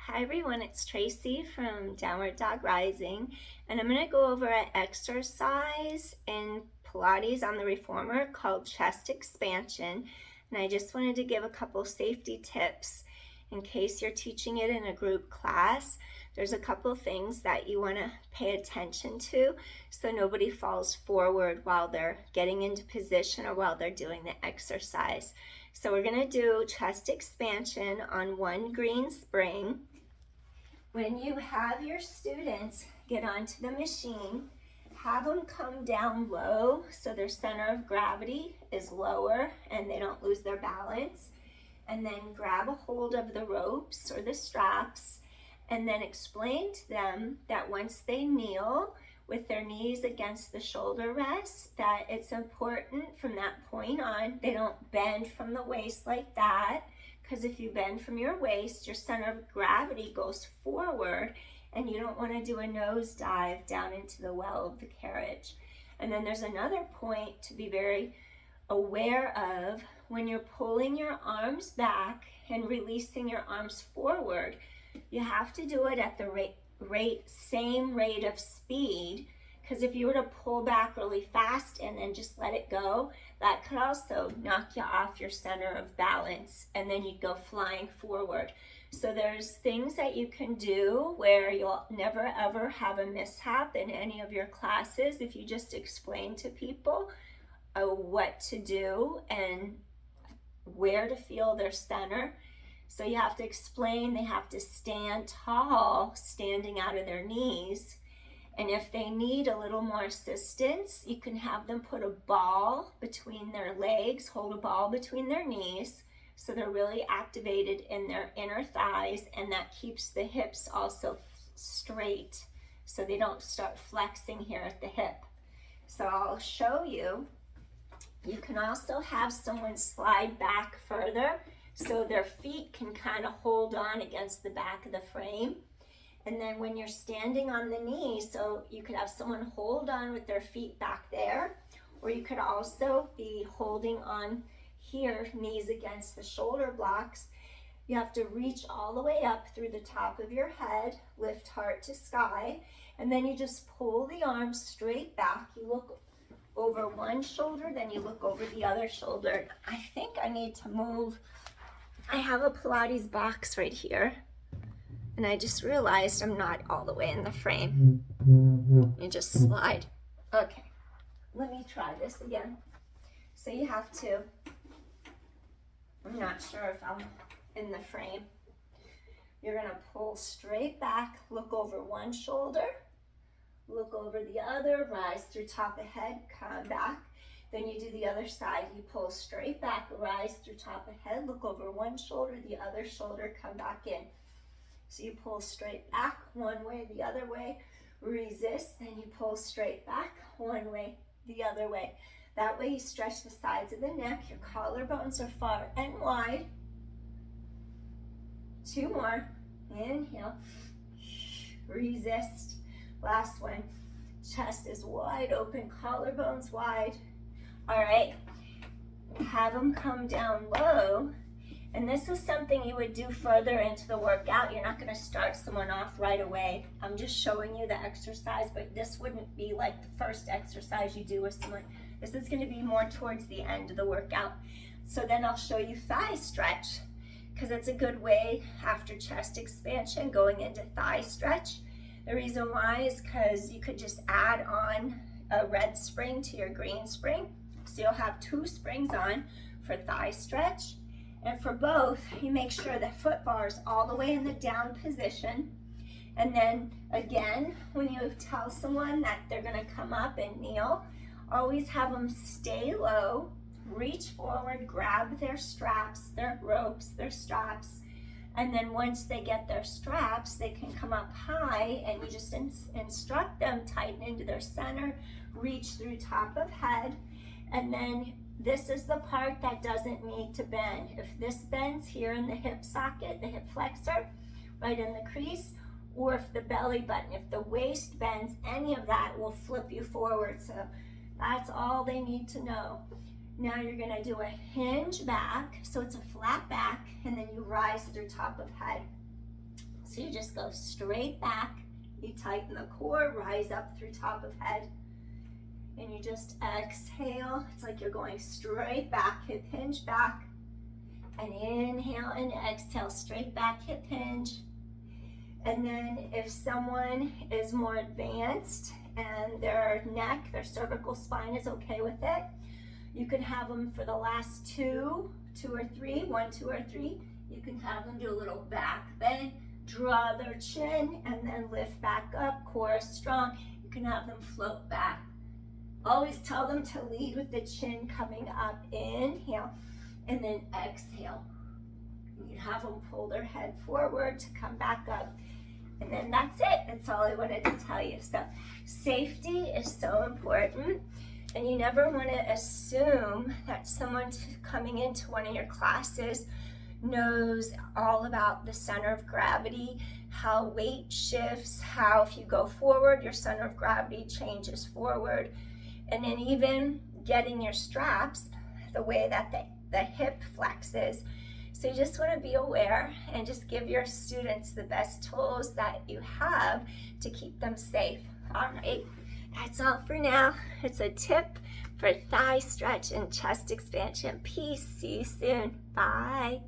Hi everyone, it's Traci from Downward Dog Rising, and I'm going to go over an exercise in Pilates on the Reformer called chest expansion. And I just wanted to give a couple safety tips in case you're teaching it in a group class. There's a couple things that you want to pay attention to so nobody falls forward while they're getting into position or while they're doing the exercise. So we're going to do chest expansion on one green spring. When you have your students get onto the machine, have them come down low so their center of gravity is lower and they don't lose their balance. And then grab a hold of the ropes or the straps and then explain to them that once they kneel with their knees against the shoulder rest, that it's important from that point on, they don't bend from the waist like that. Because if you bend from your waist, your center of gravity goes forward and you don't want to do a nose dive down into the well of the carriage. And then there's another point to be very aware of when you're pulling your arms back and releasing your arms forward. You have to do it at the same rate of speed, because if you were to pull back really fast and then just let it go, that could also knock you off your center of balance and then you'd go flying forward. So there's things that you can do where you'll never ever have a mishap in any of your classes if you just explain to people what to do and where to feel their center. So you have to explain, they have to stand tall, standing out of their knees. And if they need a little more assistance, you can have them put a ball between their legs, hold a ball between their knees, so they're really activated in their inner thighs, and that keeps the hips also straight, so they don't start flexing here at the hip. So I'll show you. You can also have someone slide back further, so their feet can kind of hold on against the back of the frame. And then when you're standing on the knee, so you could have someone hold on with their feet back there, or you could also be holding on here, knees against the shoulder blocks. You have to reach all the way up through the top of your head, lift heart to sky, and then you just pull the arms straight back. You look over one shoulder, then you look over the other shoulder. I think I need to move. I have a Pilates box right here. And I just realized I'm not all the way in the frame. You just slide. Okay, let me try this again. So you have to, I'm not sure if I'm in the frame. You're gonna pull straight back, look over one shoulder, look over the other, rise through top of head, come back. Then you do the other side. You pull straight back, rise through top of head, look over one shoulder, the other shoulder, come back in. So you pull straight back one way, the other way, resist, then you pull straight back one way, the other way. That way you stretch the sides of the neck, your collarbones are far and wide. Two more, inhale, resist. Last one, chest is wide open, collarbones wide. All right, have them come down low. And this is something you would do further into the workout. You're not gonna start someone off right away. I'm just showing you the exercise, but this wouldn't be like the first exercise you do with someone. This is gonna be more towards the end of the workout. So then I'll show you thigh stretch, because it's a good way after chest expansion going into thigh stretch. The reason why is because you could just add on a red spring to your green spring. So you'll have two springs on for thigh stretch. And for both, you make sure the foot bar is all the way in the down position. And then again, when you tell someone that they're gonna come up and kneel, always have them stay low, reach forward, grab their straps, their ropes, their straps. And then once they get their straps, they can come up high, and you just instruct them, tighten into their center, reach through top of head, and then this is the part that doesn't need to bend. If this bends here in the hip socket, the hip flexor, right in the crease, or if the belly button, if the waist bends, any of that will flip you forward. So that's all they need to know. Now you're gonna do a hinge back, so it's a flat back, and then you rise through top of head. So you just go straight back, you tighten the core, rise up through top of head, and you just exhale. It's like you're going straight back, hip hinge back, and inhale and exhale, straight back, hip hinge. And then if someone is more advanced and their neck, their cervical spine is okay with it, you can have them for the last two or three, 1, 2, or 3. You can have them do a little back bend, draw their chin, and then lift back up, core strong. You can have them float back. Always tell them to lead with the chin coming up, inhale, and then exhale. You have them pull their head forward to come back up. And then that's it. That's all I wanted to tell you. So safety is so important. And you never want to assume that someone coming into one of your classes knows all about the center of gravity, how weight shifts, how if you go forward, your center of gravity changes forward. And then even getting your straps, the way that the hip flexes. So you just want to be aware and just give your students the best tools that you have to keep them safe. All right, that's all for now. It's a tip for thigh stretch and chest expansion. Peace. See you soon. Bye.